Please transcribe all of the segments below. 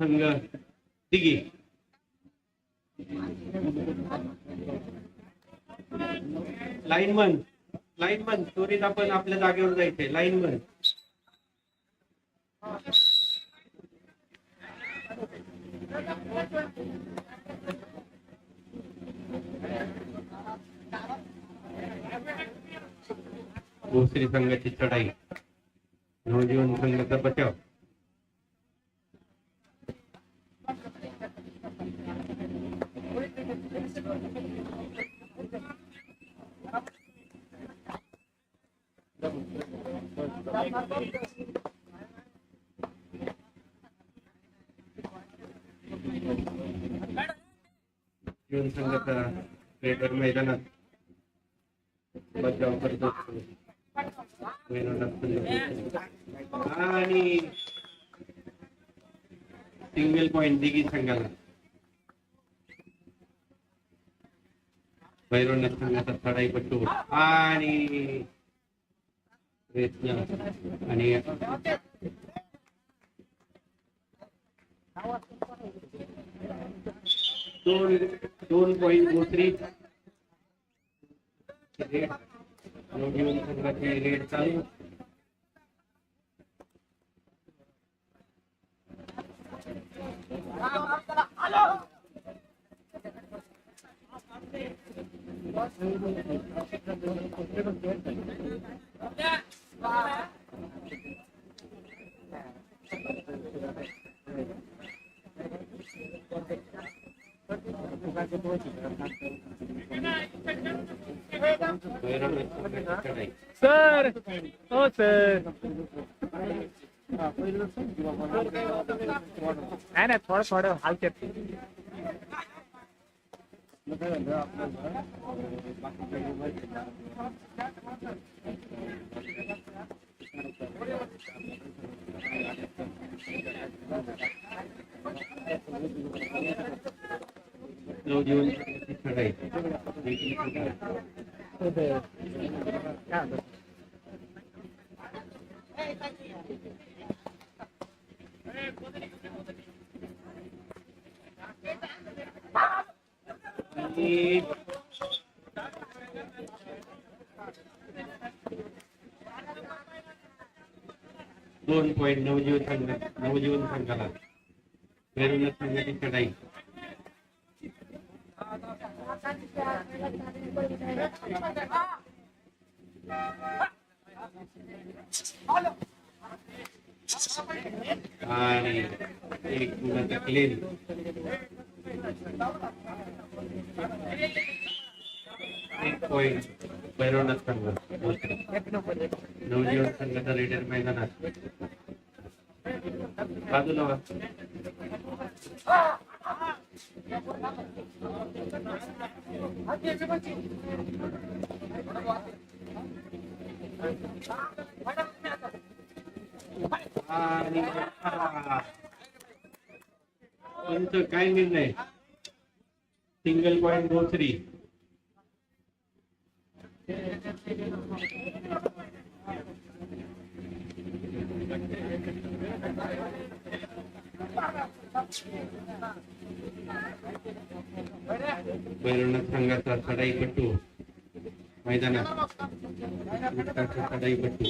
संघ तिघी लाईनमन त्वरित आपण आपल्या जागेवर जायचंय. लाईनमन भोसरी संघाची चढाई, नवजीवन संघाचा बचाव. जीवन संघाचा रेडर मैदानात बचाव करतो आणि सिंगल पॉइंट दिघी संघाला. भैरवनाथ संघाचा चढाईपट्टू आणि आणि 2 पॉइंट भोसरी. नवजीवन संघाची रेड चालू. सर हो सर नाही थोडं हलक्यात. नवजीवन चढाई 2 पॉइंट नवजीवन संघाला. भैरवनाथ संघाची चढाई. आणि एक गुणाचा क्लीन. एक पॉइंट भैरवनाथ संघ. नवजीवन संघाचा रेडर मैदानात बाजूला वा. आणि काय निर्णय. Single point Bhosari. भैरवनाथ संघाचा चढाईपट्टू मैदानात. चढाईपट्टू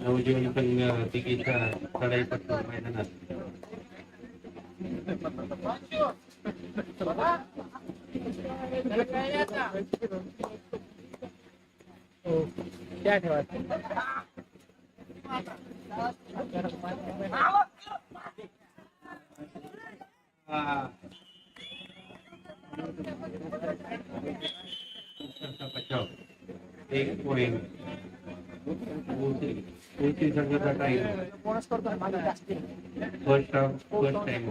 नवजीवन संघ तिघीचा चढाईपट्टू मैदानात. क्या ठेवायचं. बचाव 1 पॉइंट भोसरी संघाचा टाइम. First time.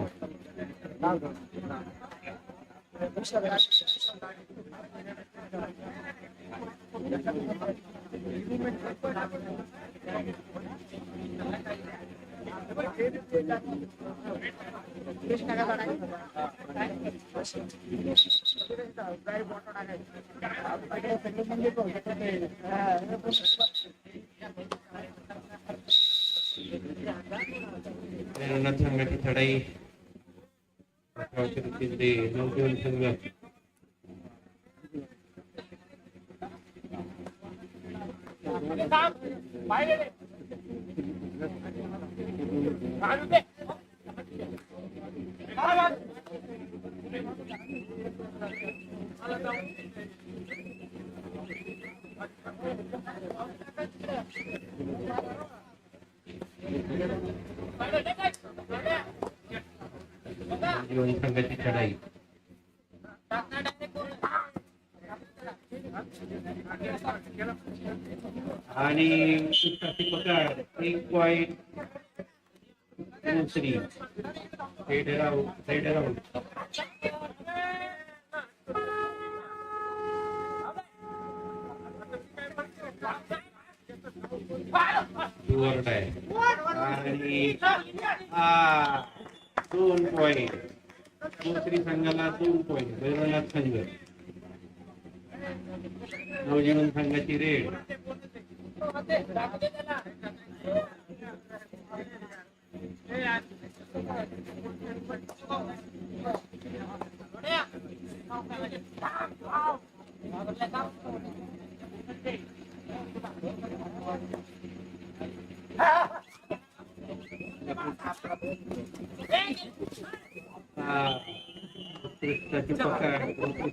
कृष्णा का प्रेरणा संघाची चढाई नवजीवन संघ नवजीवन संघाची चढाई आणि पकड 1 पॉइंट दुसरी हेडर आउट आणि 2 पॉइंट दुसरी संघाला 2 पॉइंट भैरवनाथ संघ नवजीवन संघाची रेड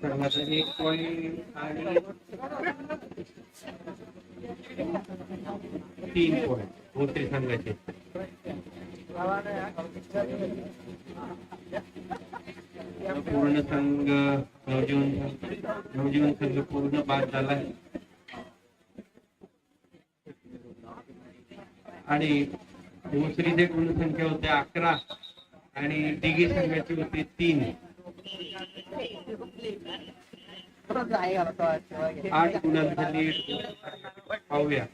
संघाचा 1 पॉइंट आणि 3 पॉइंट भोसरी संघाचे पूर्ण संघ नवजीवन संघ पूर्ण बाद झाला आणि भोसरीचे गुणसंख्या होते 11 आणि दिघी संघाची होती 3 8 गुणांचा लीड पाहूया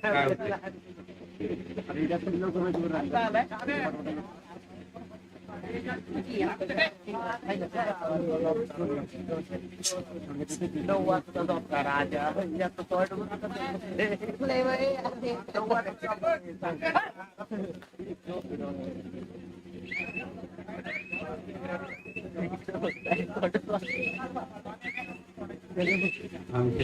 काय होते आमचे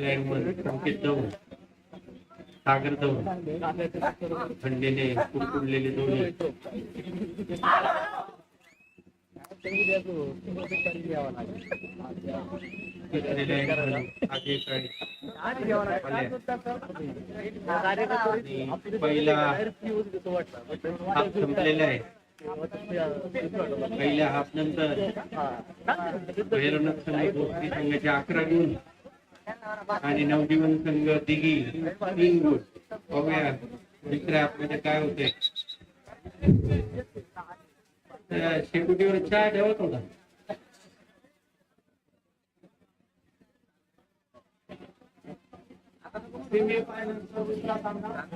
लाईन संकेत दौड सागर दौड थंडीने कुडकुडलेले दोन्ही पहिला हाफ संपलेला आहे पहिल्या हाफ नंतर भैरवनाथ संघ भोसरी संघाचे 11 गुण आणि नवजीवन संघ दिघी 3 गुण बघूया दुसऱ्या हाफ मध्ये काय होते शेकोटीवर चहा ठेवत होता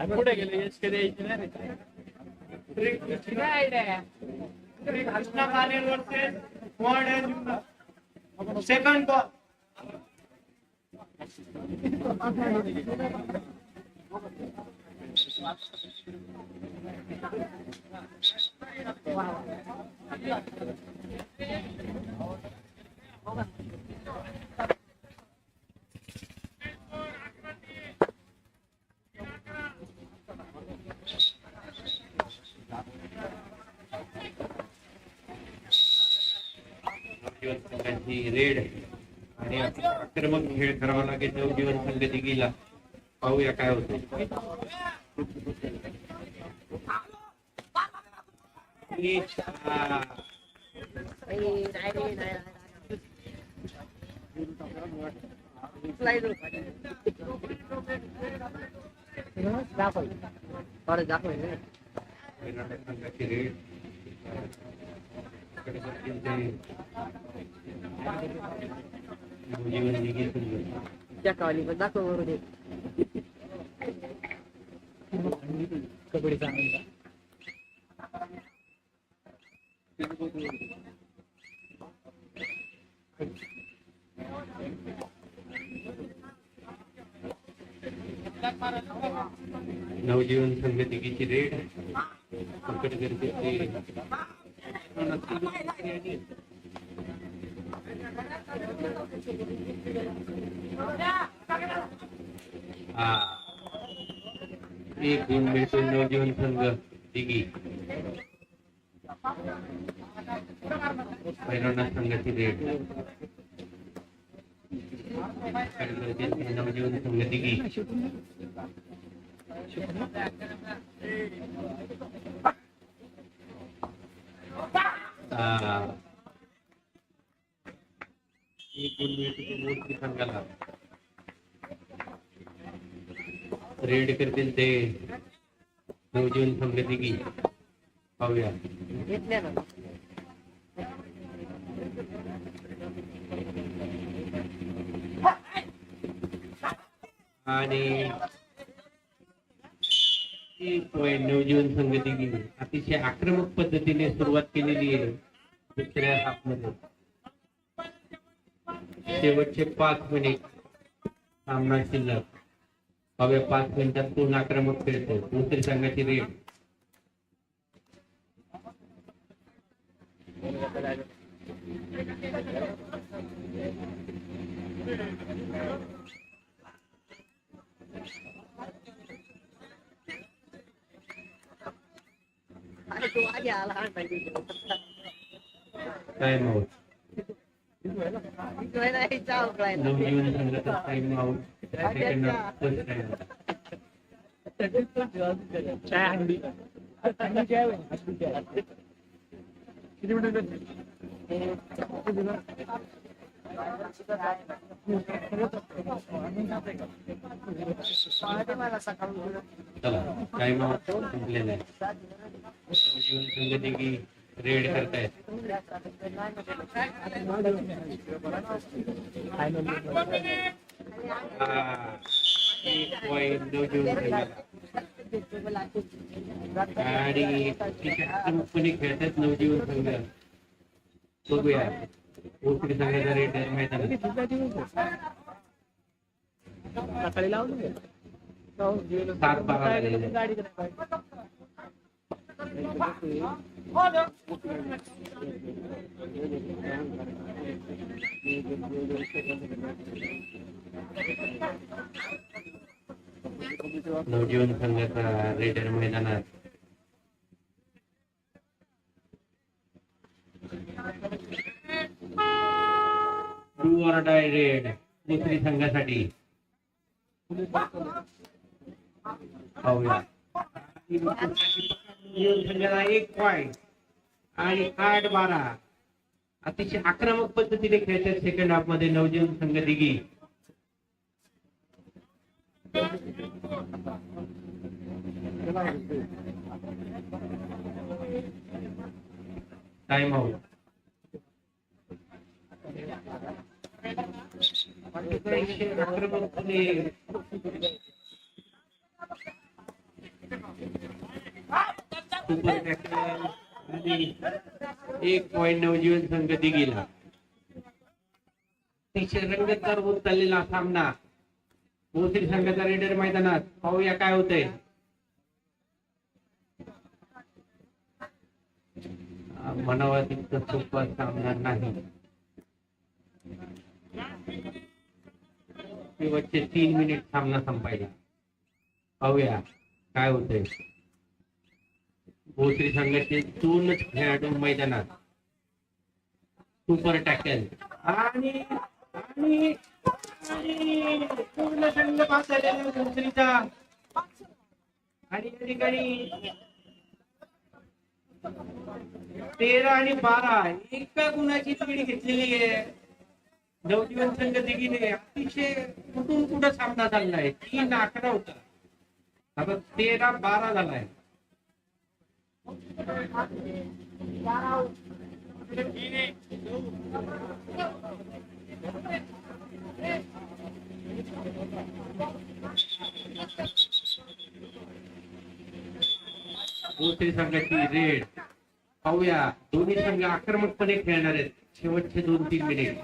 पुढे गेले कृष्णा कालेर versus modern second ball raid आणि आक्रमक खेळ करावा लागेल नवजीवन संघ दिघीला पाहूया काय होतं संघाची रेड नवजीवन दिघी संघ. त्या कावली पण दाखव बरोबर कबड्डी चांगली नवजीवन संघ दिघीची रेड पकड गरजेचे हा एक गुण मिळतो नवजीवन संघ दिघी. पैलवान संघाची रेड नवजीवन संघ दिघी. एक गुण मिळतो मूर्ती संघाला. रेड करतील ते नवजीवन संघ दिघी. पाहूया घेतल्या ना आणि नवजीवन संघ दिघी अतिशय आक्रमक पद्धतीने सुरुवात केलेली आहे दुसऱ्या हाफमध्ये. शेवटचे 5 मिनिट सामना शिल्लक. हव्या 5 मिनिटात पूर्ण आक्रमक खेळतो दुसरी संघाची रेड. अरे तू आधी आला हा पाहिजे टाइम आउट. चावकलाय नवजीवन संघाचा time out. Second half first time. चाय हंडी हंडी चाय होय हंडी चाय किती मिनिट मला सकाळी चला टाइम आउट संपलेला आहे. नवजीवन संघ दिघी रेड करतायत. एक पॉइंट नवजीवन संघाला. आणि आक्रमकपणे खेळतात नवजीवन संघ. बघूया दुसरी संघाचा रेड मैदानात. सकाळी लावून 7-12 झालेले. गाडी नवजीवन संघाचा रेडर मैदानात. डू ऑर डाय रेड दुसरी संघासाठी. पाहूया संघाला 1 पॉइंट आणि 8-12 अतिशय आक्रमक पद्धतीने खेळतात सेकंड हाफ मध्ये नवजीवन संघ दिघी. Time out. आक्रमकपणे सुपर टॅकल आणि 1 पॉइंट नवजीवन संघ दिघीला. अतिशय रंगतदार होत चाललेला सामना भोसरी संघाचा रेडर मैदानात. पाहूया काय होतंय. म्हणावा तितका सोपा सामना नाही. शेवटचे 3 मिनिट सामना संपायला. पाहूया काय होतंय. भोसरी संघाचे 2च खेळाडू मैदानात. सुपर टॅकल आणि पूर्ण संघ पास झालेला भोसरीचा. आणि या ठिकाणी 13 आणि 12 एका गुणाची पिढी घेतलेली आहे नवजीवन संघ दिघीने. अतिशय कुठून कुठं सामना चाललाय. 3-11 होता आता 13-12 झालाय. भोसरी संघाची रेड पाहूया. दोन्ही संघ आक्रमकपणे खेळणार आहेत शेवटचे 2-3 मिनिट.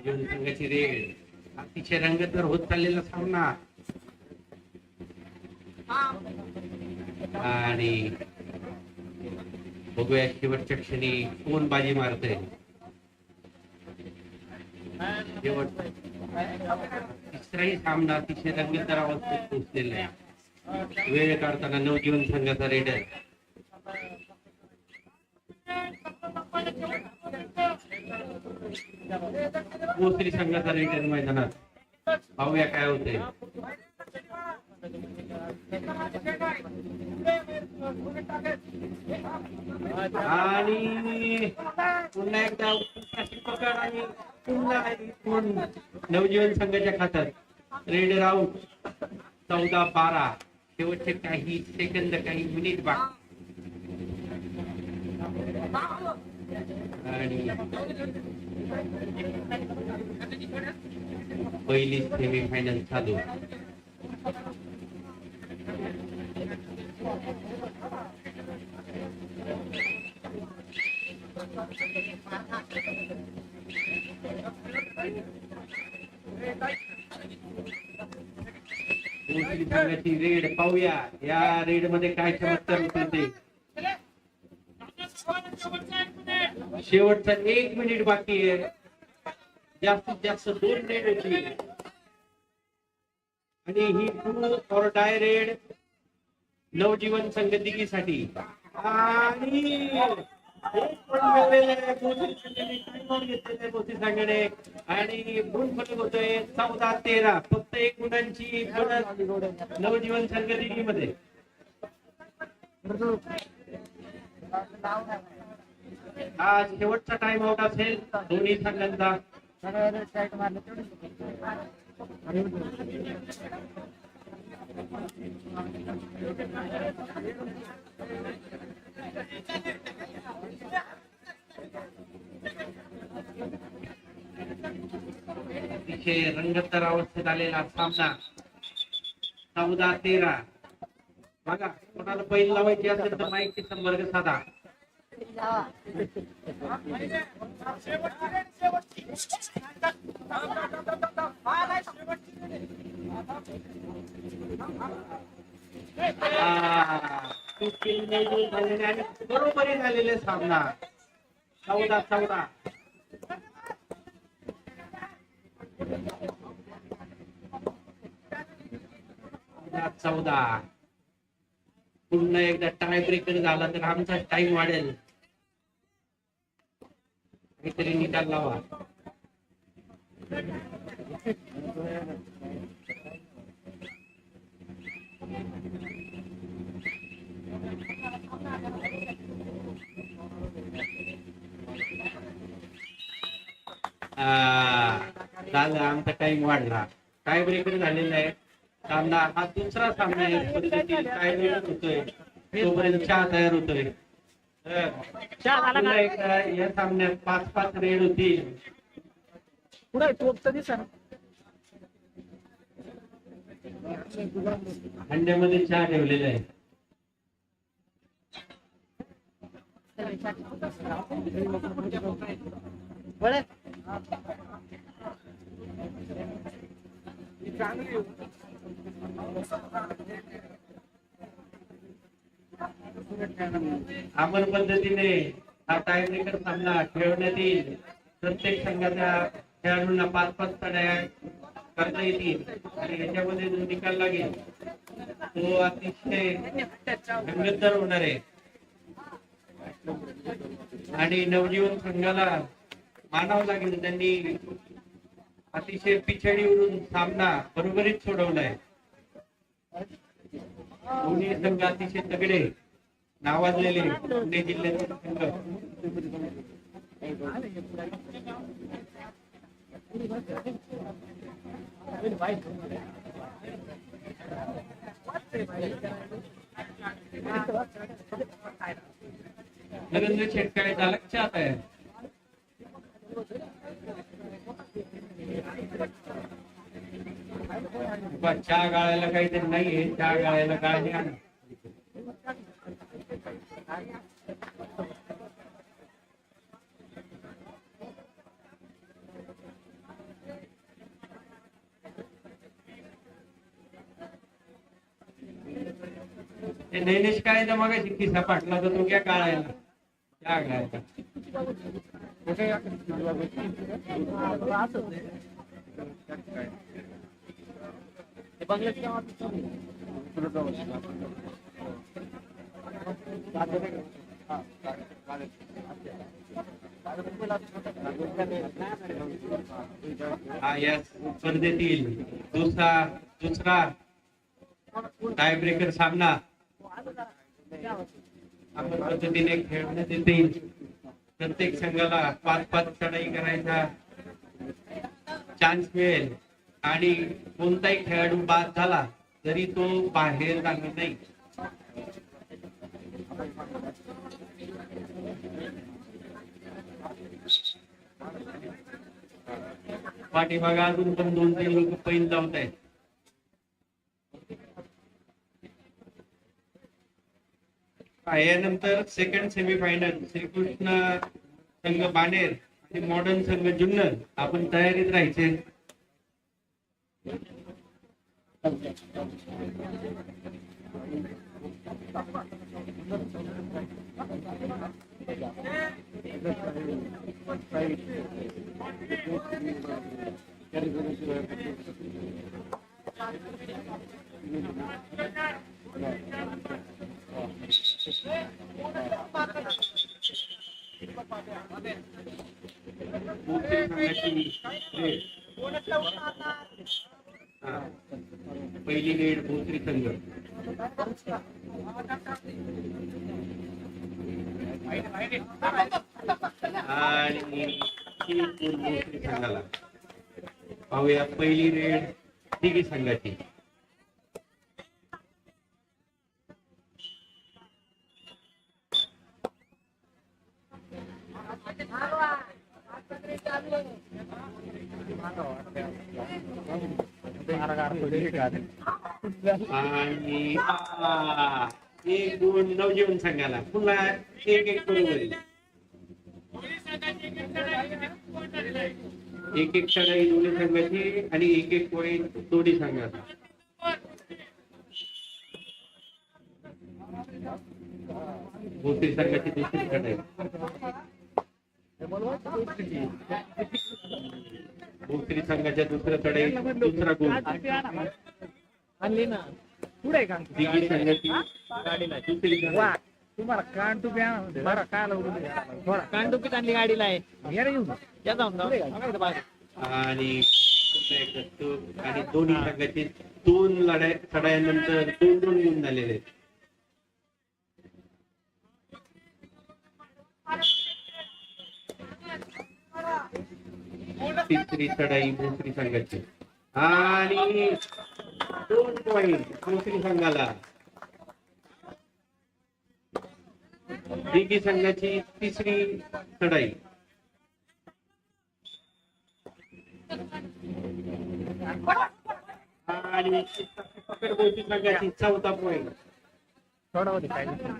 दोन्ही संघाची रेड अतिशय रंगतदार होत चाललेला सामना. आणि बघूया शेवटच्या क्षणी कोण बाजी मारतोय. तिसराही सामना अतिशय रंगतदार अवस्थेत पोहोचलेला आहे. वेळ काढताना नवजीवन संघाचा रेडर भोसरी संघाचा रेडर मैदानात. पाहूया काय होतंय. आणि पुन्हा एकदा पकड आणि पुन्हा नवजीवन संघाच्या खात्यात रेडर आउट. 14-12 शेवटचे काही सेकंद काही मिनिट बाकी. आणि पहिली सेमीफायनल चालू. भोसरी संघाची रेड पाहूया. या रेड मध्ये काय चमत्कार होते. शेवटचा 1 मिनिट बाकी आहे. जास्तीत जास्त 2 रेड होती आणि ही टू फॉर डाय रेड नवजीवन संघ दिघीसाठी. आणि भोसरी संघाने आणि गुण फलक होतोय 14-13. फक्त 1 गुणांची नवजीवन संघ दिघीमध्ये. हा शेवटचा टाइम आउट असेल दोन्ही संघांचा. अतिशय रंगतदार अवस्थेत आलेला सामना. 14-13. बघा कोणाला बैल लावायची असेल तर माहिती संपर्क साधा. बरोबरी झालेले सामना. 14-14. पुन्हा एकदा टाय ब्रेकर झाला तर आमचा टाइम वाढेल. काहीतरी निकाल लावा. झालं आमचा टाइम वाढला. टाय ब्रेकर झालेला आहे. सामना हा दुसरा सामना आहे. टाय ब्रेकर होतोय तोपर्यंत चहा तयार होतोय. या सामन्यात 5-5 रेड होतील. हंड्यामध्ये चहा ठेवलेला आहे. आपण पद्धतीने हा टाय ब्रेकर सामना खेळवण्यात येईल. प्रत्येक संघाच्या खेळाडूंना 5-5 चढ्या करता येतील आणि याच्यामध्ये जो निकाल लागेल तो अतिशय रंगतदार होणार आहे. आणि नवजीवन संघाला मानावं लागेल. त्यांनी अतिशय पिछाडीवरून सामना बरोबरीत सोडवलाय. दोन्ही संघ अतिशय तगडे नावाजलेले पुणे जिल्ह्यातील संघ. नरेंद्र शेटकाळे झाला की चहा तयार? चहा गाळायला काहीतरी नाहीये, चहा गाळायला गाळणी आण. नैनेश काय तर मग खिसा फाटला तर तो क्या गाळायला चहा गाळायला. हा या स्पर्धेतील दुसरा टाय ब्रेकर सामना आपण पद्धतीने खेळण्यात येतील. प्रत्येक संघाला 5-5 चढाई करायचा चान्स मिळेल आणि कोणताही खेळाडू बाद झाला तरी तो बाहेर जाणार नाही. पाठीमागा अजून पण 2-3 लोक पैल लावत आहेत. यानंतर सेकंड सेमीफायनल श्रीकृष्ण संघ बाणेर आणि मॉडर्न संघ जुन्नर. आपण तयारीत राहायचे. पहिली रेड भोसरी संघ आणि भोसरी संघाला पाहूया. पहिली रेड तिघी संघाची. आणि एक गुण नवजीवन संघाला. पुन्हा 1-1 बरोबर. 1-1 चढाई दोन्ही संघाची आणि 1-1 पॉईंट दोन्ही संघाचा. भोसरी संघाची दुसरी चढाई. भोसरी संघाच्या दुसऱ्या चढाई दुसरा गुण. आणली ना पुढे का दिघी संघाची गाडीला दुसरी चढाई. तुम्हाला कानटुपी बरं काय थोडा कानटुपीच आणली गाडीला आहे. येऊन या जाऊन आणि आणि दोन्ही संघाचे 2 चढाईनंतर 2-2 गुण झालेले आहेत. तिसरी चढाई भोसरी संघाची आणि 2 पॉईंट भोसरी संघाला. दिघी संघाची तिसरी चढाई. आणि भोसरी संघाची 4था पॉईंट. थोडा होते काय बघा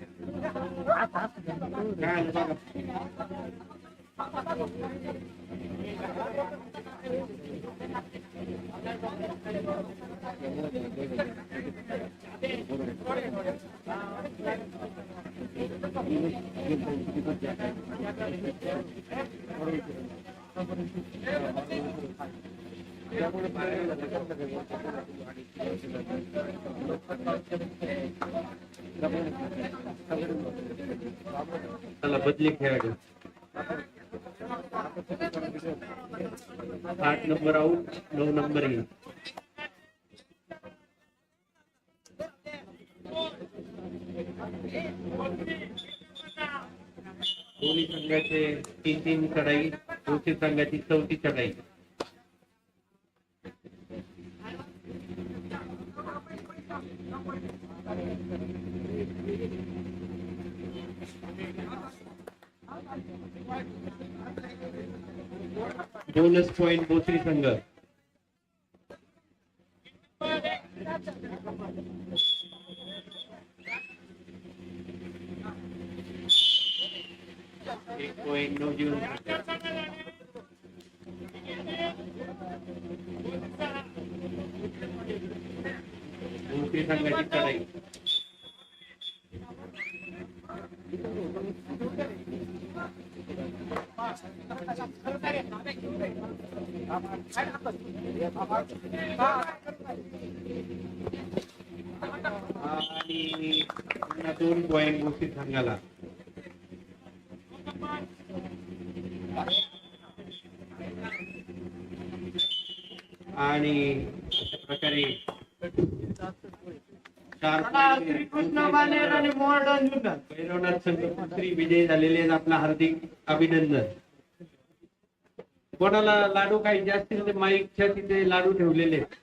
चला बदली खेळाडू. 8 नंबर आउट, 9 नंबर इन. दोन्ही संघाचे 3-3 चढाई. भोसरी संघाची 4थी चढाई. बोनस पॉइंट भोसरी संघ. एक पॉइंट नवजीवन भोसरी संघाची चढाई. आणि पुन्हा 2 पॉइंट भोसरी संघाला. आणि अशा प्रकारे 4 श्रीकृष्ण बानेर आणि मॉडर्न युनियन भैरवनाथ संघ कुस्ती विजयी झालेले आहेत. आपला हार्दिक अभिनंदन. कोणाला लाडू खायचे असतील तर माईकच्या तिथे लाडू ठेवलेले आहेत.